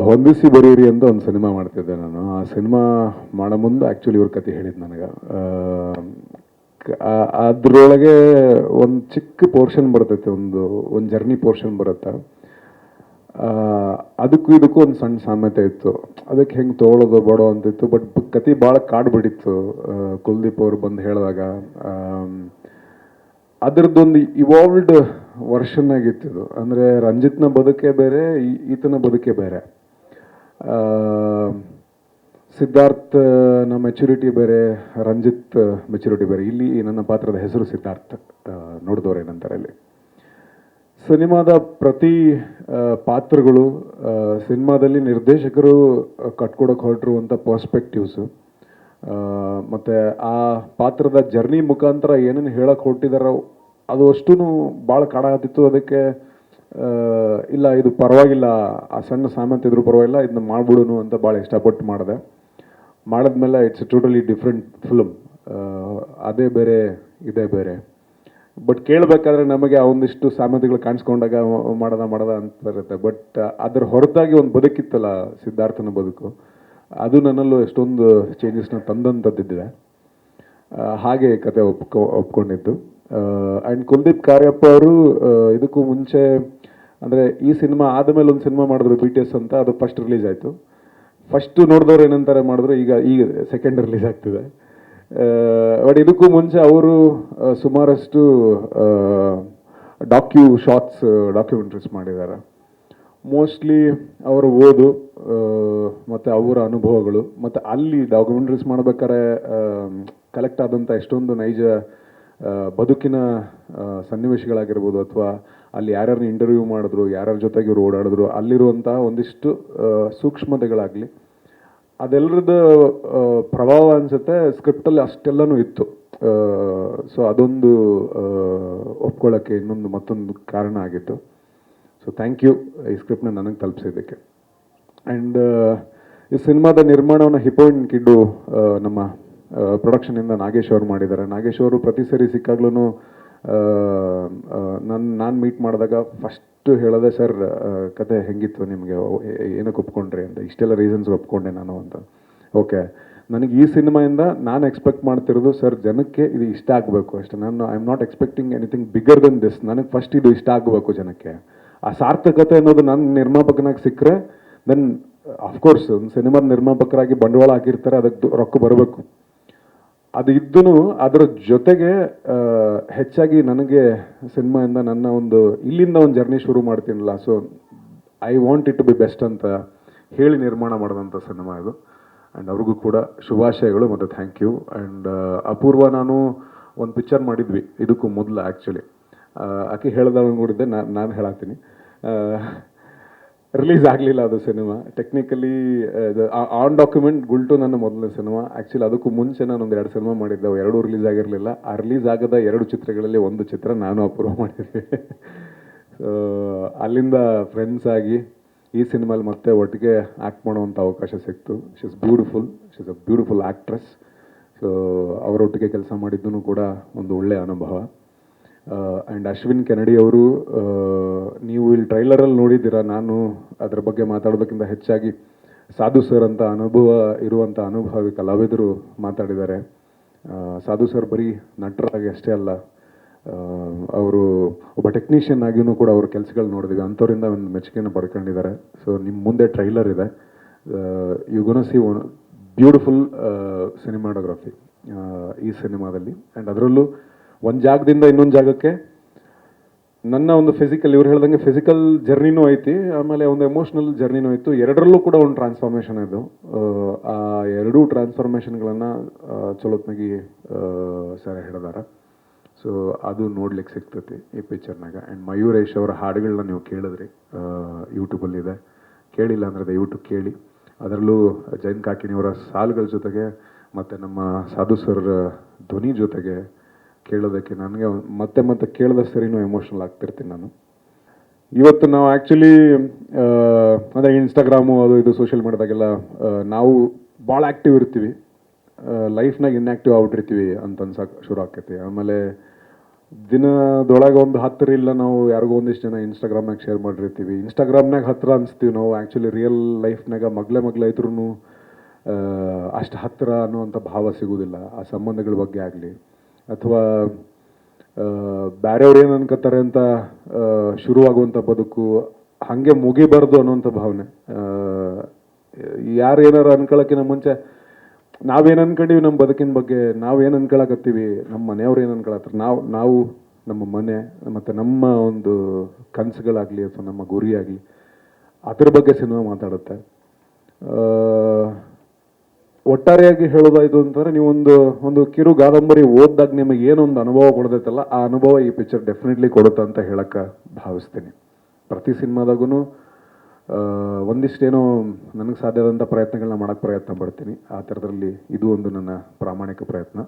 ಹೊಂದಿಸಿ ಬರೀರಿ ಅಂತ ಒಂದು ಸಿನಿಮಾ ಮಾಡ್ತಿದ್ದೆ ನಾನು. ಆ ಸಿನಿಮಾ ಮಾಡೋ ಮುಂದೆ ಆ್ಯಕ್ಚುಲಿ ಇವ್ರ ಕತೆ ಹೇಳಿದ್ದು ನನಗೆ. ಅದರೊಳಗೆ ಒಂದು ಚಿಕ್ಕ ಪೋರ್ಷನ್ ಬರ್ತೈತೆ, ಒಂದು ಜರ್ನಿ ಪೋರ್ಷನ್ ಬರುತ್ತೆ. ಅದಕ್ಕೂ ಇದಕ್ಕೂ ಒಂದು ಸಣ್ಣ ಸಾಮ್ಯತೆ ಇತ್ತು. ಅದಕ್ಕೆ ಹೆಂಗೆ ತೊಗೊಳೋದು ಬೇಡೋ ಅಂತಿತ್ತು. ಬಟ್ ಕತೆ ಭಾಳ ಕಾಡ್ಬಿಟ್ಟಿತ್ತು ಕುಲ್ದೀಪ್ ಅವ್ರು ಬಂದು ಹೇಳಿದಾಗ. ಅದರದ್ದೊಂದು ಇವಾಲ್ವ್ಡ್ ವರ್ಷನ್ ಆಗಿತ್ತು. ಅಂದರೆ ರಂಜಿತ್ನ ಬದುಕೆ ಬೇರೆ, ಈತನ ಬದುಕೆ ಬೇರೆ. ಸಿದ್ಧಾರ್ಥನ ಮೆಚುರಿಟಿ ಬೇರೆ, ರಂಜಿತ್ ಮೆಚುರಿಟಿ ಬೇರೆ. ಇಲ್ಲಿ ನನ್ನ ಪಾತ್ರದ ಹೆಸರು ಸಿದ್ಧಾರ್ಥ್. ನೋಡಿದವ್ರು ಏನಂತಾರೆ ಇಲ್ಲಿ ಸಿನಿಮಾದ ಪ್ರತಿ ಪಾತ್ರಗಳು, ಸಿನಿಮಾದಲ್ಲಿ ನಿರ್ದೇಶಕರು ಕಟ್ಕೊಡಕ್ಕೆ ಹೊರಟಿರುವಂಥ ಪರ್ಸ್ಪೆಕ್ಟಿವ್ಸು, ಮತ್ತು ಆ ಪಾತ್ರದ ಜರ್ನಿ ಮುಖಾಂತರ ಏನೇನು ಹೇಳಕ್ಕೆ ಹೊರಟಿದಾರೋ ಅದು ಅಷ್ಟೂ ಭಾಳ ಕಾಡಾಗತ್ತಿತ್ತು. ಅದಕ್ಕೆ ಇಲ್ಲ ಇದು ಪರವಾಗಿಲ್ಲ, ಆ ಸಣ್ಣ ಸಾಮರ್ಥ್ಯ ಇದ್ರೂ ಪರವಾಗಿಲ್ಲ, ಇದನ್ನ ಮಾಡ್ಬಿಡುನು ಅಂತ ಭಾಳ ಇಷ್ಟಪಟ್ಟು ಮಾಡಿದೆ. ಮಾಡಿದ್ಮೇಲೆ ಇಟ್ಸ್ ಟೋಟಲಿ ಡಿಫ್ರೆಂಟ್ ಫಿಲ್ಮ್. ಅದೇ ಬೇರೆ ಇದೇ ಬೇರೆ. ಬಟ್ ಕೇಳಬೇಕಾದ್ರೆ ನಮಗೆ ಆ ಒಂದಿಷ್ಟು ಸಾಮರ್ಥ್ಯಗಳು ಕಾಣಿಸ್ಕೊಂಡಾಗ ಮಾಡೋದ ಅಂತ ಇರುತ್ತೆ. ಬಟ್ ಅದ್ರ ಹೊರತಾಗಿ ಒಂದು ಬದುಕಿತ್ತಲ್ಲ ಸಿದ್ಧಾರ್ಥನ ಬದುಕು, ಅದು ನನ್ನಲ್ಲೂ ಎಷ್ಟೊಂದು ಚೇಂಜಸ್ನ ತಂದಂಥದ್ದಿದೆ. ಹಾಗೆ ಕತೆ ಒಪ್ಕೊಂಡಿದ್ದು. ಆ್ಯಂಡ್ ಕುಲ್ದೀಪ್ ಕಾರ್ಯಪ್ಪ ಅವರು ಇದಕ್ಕೂ ಮುಂಚೆ, ಅಂದರೆ ಈ ಸಿನಿಮಾ ಆದಮೇಲೆ ಒಂದು ಸಿನಿಮಾ ಮಾಡಿದ್ರು BTS ಅಂತ. ಅದು ಫಸ್ಟ್ ರಿಲೀಸ್ ಆಯಿತು. ಫಸ್ಟು ನೋಡಿದವ್ರು ಏನಂತಾರೆ ಮಾಡಿದ್ರು, ಈಗ ಸೆಕೆಂಡ್ ರಿಲೀಸ್ ಆಗ್ತಿದೆ. ಬಟ್ ಇದಕ್ಕೂ ಮುಂಚೆ ಅವರು ಸುಮಾರಷ್ಟು ಡಾಕ್ಯುಮೆಂಟ್ರೀಸ್ ಮಾಡಿದ್ದಾರೆ. ಮೋಸ್ಟ್ಲಿ ಅವರ ಓದು ಮತ್ತು ಅವರ ಅನುಭವಗಳು, ಮತ್ತು ಅಲ್ಲಿ ಡಾಕ್ಯುಮೆಂಟ್ರೀಸ್ ಮಾಡ್ಬೇಕಾದ್ರೆ ಕಲೆಕ್ಟ್ ಆದಂಥ ಎಷ್ಟೊಂದು ನೈಜ ಬದುಕಿನ ಸನ್ನಿವೇಶಗಳಾಗಿರ್ಬೋದು, ಅಥವಾ ಅಲ್ಲಿ ಯಾರ್ಯಾರನ್ನ ಇಂಟರ್ವ್ಯೂ ಮಾಡಿದ್ರು, ಯಾರ್ಯಾರ ಜೊತೆಗೆ ಇವರು ಓಡಾಡಿದ್ರು, ಅಲ್ಲಿರುವಂಥ ಒಂದಿಷ್ಟು ಸೂಕ್ಷ್ಮತೆಗಳಾಗಲಿ, ಅದೆಲ್ಲರದ್ದು ಪ್ರಭಾವ ಅನಿಸುತ್ತೆ ಸ್ಕ್ರಿಪ್ಟಲ್ಲಿ ಅಷ್ಟೆಲ್ಲನೂ ಇತ್ತು. ಸೊ ಅದೊಂದು ಒಪ್ಕೊಳ್ಳೋಕ್ಕೆ ಮತ್ತೊಂದು ಕಾರಣ ಆಗಿತ್ತು. ಸೊ ಥ್ಯಾಂಕ್ ಯು ಈ ಸ್ಕ್ರಿಪ್ಟ್ನ ನನಗೆ ತಲುಪಿಸಿದ್ದಕ್ಕೆ. ಆ್ಯಂಡ್ ಈ ಸಿನಿಮಾದ ನಿರ್ಮಾಣವನ್ನು ಹಿಪ್ಪೋ ಆ್ಯಂಡ್ ಕಿಡ್ಡು ನಮ್ಮ ಪ್ರೊಡಕ್ಷನಿಂದ ನಾಗೇಶ್ ಅವರು ಮಾಡಿದ್ದಾರೆ. ನಾಗೇಶ್ ಅವರು ಪ್ರತಿ ಸರಿ ಸಿಕ್ಕಾಗ್ಲೂ ನಾನು ಮೀಟ್ ಮಾಡಿದಾಗ ಫಸ್ಟು ಹೇಳೋದೆ, ಸರ್ ಕತೆ ಹೆಂಗಿತ್ತು ನಿಮಗೆ, ಏನಕ್ಕೆ ಒಪ್ಕೊಂಡ್ರಿ ಅಂತ. ಇಷ್ಟೆಲ್ಲ ರೀಸನ್ಸ್ ಒಪ್ಕೊಂಡೆ ನಾನು ಅಂತ. ಓಕೆ, ನನಗೆ ಈ ಸಿನಿಮಾಯಿಂದ ನಾನು ಎಕ್ಸ್ಪೆಕ್ಟ್ ಮಾಡ್ತಿರೋದು, ಸರ್ ಜನಕ್ಕೆ ಇದು ಇಷ್ಟ ಆಗಬೇಕು ಅಷ್ಟೇ. I am not expecting anything bigger then this. ನನಗೆ ಫಸ್ಟ್ ಇದು ಇಷ್ಟ ಆಗಬೇಕು ಜನಕ್ಕೆ. ಆ ಸಾರ್ಥಕತೆ ಅನ್ನೋದು ನನ್ನ ನಿರ್ಮಾಪಕನಾಗಿ ಸಿಕ್ಕರೆ ದೆನ್ ಅಫ್ಕೋರ್ಸ್ ಒಂದು ಸಿನಿಮಾದ ನಿರ್ಮಾಪಕರಾಗಿ ಬಂಡವಾಳ ಹಾಕಿರ್ತಾರೆ, ಅದಕ್ಕೆ ರೊಕ್ಕ ಬರಬೇಕು. ಅದು ಇದ್ದೂ ಅದರ ಜೊತೆಗೆ ಹೆಚ್ಚಾಗಿ ನನಗೆ ಸಿನಿಮಾಯಿಂದ ನನ್ನ ಇಲ್ಲಿಂದ ಒಂದು ಜರ್ನಿ ಶುರು ಮಾಡ್ತೀನಲ್ಲ, so I want it to be best ಅಂತ ಹೇಳಿ ನಿರ್ಮಾಣ ಮಾಡಿದಂಥ ಸಿನಿಮಾ ಇದು. ಆ್ಯಂಡ್ ಅವ್ರಿಗೂ ಕೂಡ ಶುಭಾಶಯಗಳು ಮತ್ತು ಥ್ಯಾಂಕ್ ಯು. ಆ್ಯಂಡ್ ಅಪೂರ್ವ ನಾನು ಒಂದು ಪಿಕ್ಚರ್ ಮಾಡಿದ್ವಿ ಇದಕ್ಕೂ ಮೊದಲು. ಆ್ಯಕ್ಚುಲಿ ಆಕೆ ಹೇಳ್ದಾಗ ನೋಡಿದ್ದೆ, ನಾನು ಹೇಳಾಕ್ತೀನಿ. ರಿಲೀಸ್ ಆಗಲಿಲ್ಲ ಅದು cinema. Technically on document Gultoo ನನ್ನ ಮೊದಲನೇ ಸಿನಿಮಾ. ಆ್ಯಕ್ಚುಲಿ ಅದಕ್ಕೂ ಮುಂಚೆ ನಾನು 2 ಸಿನಿಮಾ ಮಾಡಿದ್ದೆ, ಎರಡೂ ರಿಲೀಸ್ ಆಗಿರಲಿಲ್ಲ. ಆ ರಿಲೀಸ್ ಆಗದ 2 ಚಿತ್ರಗಳಲ್ಲಿ ಒಂದು ಚಿತ್ರ ನಾನು ಅಪೂರ್ವ ಮಾಡಿದ್ವಿ. ಸೊ ಅಲ್ಲಿಂದ ಫ್ರೆಂಡ್ಸ್ ಆಗಿ ಈ ಸಿನಿಮಾಲಿ ಮತ್ತೆ ಒಟ್ಟಿಗೆ ಆ್ಯಕ್ಟ್ ಮಾಡುವಂಥ ಅವಕಾಶ ಸಿಕ್ತು. She is beautiful, she is a beautiful actress. So ಅವರೊಟ್ಟಿಗೆ ಕೆಲಸ ಮಾಡಿದ್ದೂ ಕೂಡ ಒಂದು ಒಳ್ಳೆಯ ಅನುಭವ. ಆ್ಯಂಡ್ ಅಶ್ವಿನ್ ಕೆನಡಿ ಅವರು, ನೀವು ಇಲ್ಲಿ ಟ್ರೈಲರಲ್ಲಿ ನೋಡಿದ್ದೀರಾ. ನಾನು ಅದರ ಬಗ್ಗೆ ಮಾತಾಡೋದಕ್ಕಿಂತ ಹೆಚ್ಚಾಗಿ ಸಾಧು ಸರ್ ಅಂತ ಇರುವಂಥ ಅನುಭವಿ ಕಲಾವಿದರು ಮಾತಾಡಿದ್ದಾರೆ. ಸಾಧು ಸರ್ ಬರೀ ನಟರಾಗಿ ಅಷ್ಟೇ ಅಲ್ಲ, ಅವರು ಒಬ್ಬ ಟೆಕ್ನಿಷಿಯನ್ ಆಗಿಯೂ ಕೂಡ ಅವ್ರ ಕೆಲಸಗಳು ನೋಡಿದ್ವಿ. ಅಂಥವರಿಂದ ಒಂದು ಮೆಚ್ಚುಗೆಯನ್ನು ಪಡ್ಕೊಂಡಿದ್ದಾರೆ. ಸೊ ನಿಮ್ಮ ಮುಂದೆ ಟ್ರೈಲರ್ ಇದೆ, you gonna see one beautiful cinematography ಈ ಸಿನಿಮಾದಲ್ಲಿ. ಆ್ಯಂಡ್ ಅದರಲ್ಲೂ ಒಂದು ಜಾಗದಿಂದ ಇನ್ನೊಂದು ಜಾಗಕ್ಕೆ ನನ್ನ ಒಂದು ಇವ್ರು ಹೇಳ್ದಂಗೆ ಫಿಸಿಕಲ್ ಜರ್ನಿನೂ ಐತಿ, ಆಮೇಲೆ ಒಂದು ಎಮೋಷ್ನಲ್ ಜರ್ನಿನೂ ಇತ್ತು. ಎರಡರಲ್ಲೂ ಕೂಡ ಒಂದು ಟ್ರಾನ್ಸ್ಫಾರ್ಮೇಷನ್ ಇದು. ಆ ಎರಡೂ ಟ್ರಾನ್ಸ್ಫಾರ್ಮೇಷನ್ಗಳನ್ನು ಚಲೋತ್ನಾಗಿ ಸರ್ ಹೇಳಿದಾರೆ. ಸೊ ಅದು ನೋಡ್ಲಿಕ್ಕೆ ಸಿಗ್ತೈತಿ ಈ ಪಿಕ್ಚರ್ನಾಗ. ಆ್ಯಂಡ್ ಮಯೂರೇಶ್ ಅವರ ಹಾಡುಗಳನ್ನ ನೀವು ಕೇಳಿದ್ರಿ, ಯೂಟ್ಯೂಬಲ್ಲಿದೆ. ಕೇಳಿಲ್ಲ ಅಂದರೆ ದಯವಿಟ್ಟು ಕೇಳಿ. ಅದರಲ್ಲೂ ಜೈನ್ ಕಾಕಿಣಿಯವರ ಸಾಲುಗಳ ಜೊತೆಗೆ ಮತ್ತು ನಮ್ಮ ಸಾಧು ಸರ್ ಧ್ವನಿ ಜೊತೆಗೆ ಕೇಳೋದಕ್ಕೆ ನನಗೆ ಮತ್ತೆ ಕೇಳಿದ ಸರಿನೂ ಎಮೋಷ್ನಲ್ ಆಗ್ತಿರ್ತೀನಿ ನಾನು. ಇವತ್ತು ನಾವು ಆ್ಯಕ್ಚುಲಿ ಅಂದರೆ ಇನ್ಸ್ಟಾಗ್ರಾಮು ಅದು ಇದು ಸೋಷಿಯಲ್ ಮೀಡಿಯಾದಾಗೆಲ್ಲ ನಾವು ಭಾಳ ಆ್ಯಕ್ಟಿವ್ ಇರ್ತೀವಿ, ಲೈಫ್ನಾಗ ಇನ್ಆ್ಯಕ್ಟಿವ್ ಆಗ್ಬಿಟ್ಟಿರ್ತೀವಿ ಅಂತ ಅನ್ಸಕ್ಕೆ ಶುರು ಆಕೈತಿ. ಆಮೇಲೆ ದಿನದೊಳಗೆ ಒಂದು 10 ರೀಲ್ನ ನಾವು ಯಾರಿಗೋ ಒಂದಿಷ್ಟು ಜನ ಇನ್ಸ್ಟಾಗ್ರಾಮ್ನಾಗ ಶೇರ್ ಮಾಡಿರ್ತೀವಿ. ಇನ್ಸ್ಟಾಗ್ರಾಮ್ನಾಗ ಹತ್ತಿರ ಅನಿಸ್ತೀವಿ ನಾವು, ಆ್ಯಕ್ಚುಲಿ ರಿಯಲ್ ಲೈಫ್ನಾಗ ಮಗ್ಲೆ ಇದ್ರೂ ಅಷ್ಟು ಹತ್ತಿರ ಅನ್ನುವಂಥ ಭಾವ ಸಿಗೋದಿಲ್ಲ ಆ ಸಂಬಂಧಗಳ ಬಗ್ಗೆ ಆಗಲಿ, ಅಥವಾ ಬೇರೆಯವ್ರು ಏನು ಅನ್ಕೋತಾರೆ ಅಂತ ಶುರುವಾಗುವಂಥ ಬದುಕು ಹಾಗೆ ಮುಗಿಬಾರ್ದು ಅನ್ನೋಂಥ ಭಾವನೆ. ಯಾರು ಏನಾರು ಅನ್ಕೊಳ್ಳೋಕ್ಕಿಂತ ಮುಂಚೆ ನಾವೇನು ಅನ್ಕೊಂಡಿವಿ ನಮ್ಮ ಬದುಕಿನ ಬಗ್ಗೆ, ನಾವೇನು ಅನ್ಕೊಳಕತ್ತೀವಿ, ನಮ್ಮ ಮನೆಯವ್ರು ಏನು ಅನ್ಕೊಳತ್ತಾರೆ, ನಾವು ನಮ್ಮ ಮನೆ ಮತ್ತು ನಮ್ಮ ಒಂದು ಕನಸುಗಳಾಗಲಿ ಅಥವಾ ನಮ್ಮ ಗುರಿಯಾಗಲಿ ಅದ್ರ ಬಗ್ಗೆ ಸಿನಿಮಾ ಮಾತಾಡುತ್ತೆ. ಒಟ್ಟಾರೆಯಾಗಿ ಹೇಳೋದಾಯ್ತು ಅಂತಂದರೆ, ನೀವು ಒಂದು ಕಿರು ಕಾದಂಬರಿ ಓದಿದಾಗ ನಿಮಗೆ ಏನೊಂದು ಅನುಭವ ಕೊಡ್ತೈತಲ್ಲ, ಆ ಅನುಭವ ಈ ಪಿಕ್ಚರ್ ಡೆಫಿನೆಟ್ಲಿ ಕೊಡುತ್ತೆ ಅಂತ ಹೇಳಕ್ಕೆ ಭಾವಿಸ್ತೀನಿ. ಪ್ರತಿ ಸಿನಿಮಾದಾಗೂ ಒಂದಿಷ್ಟೇನೋ ನನಗೆ ಸಾಧ್ಯವಾದಂಥ ಪ್ರಯತ್ನಗಳನ್ನ ಮಾಡೋಕ್ಕೆ ಪ್ರಯತ್ನ ಪಡ್ತೀನಿ. ಆ ಥರದಲ್ಲಿ ಇದು ಒಂದು ನನ್ನ ಪ್ರಾಮಾಣಿಕ ಪ್ರಯತ್ನ.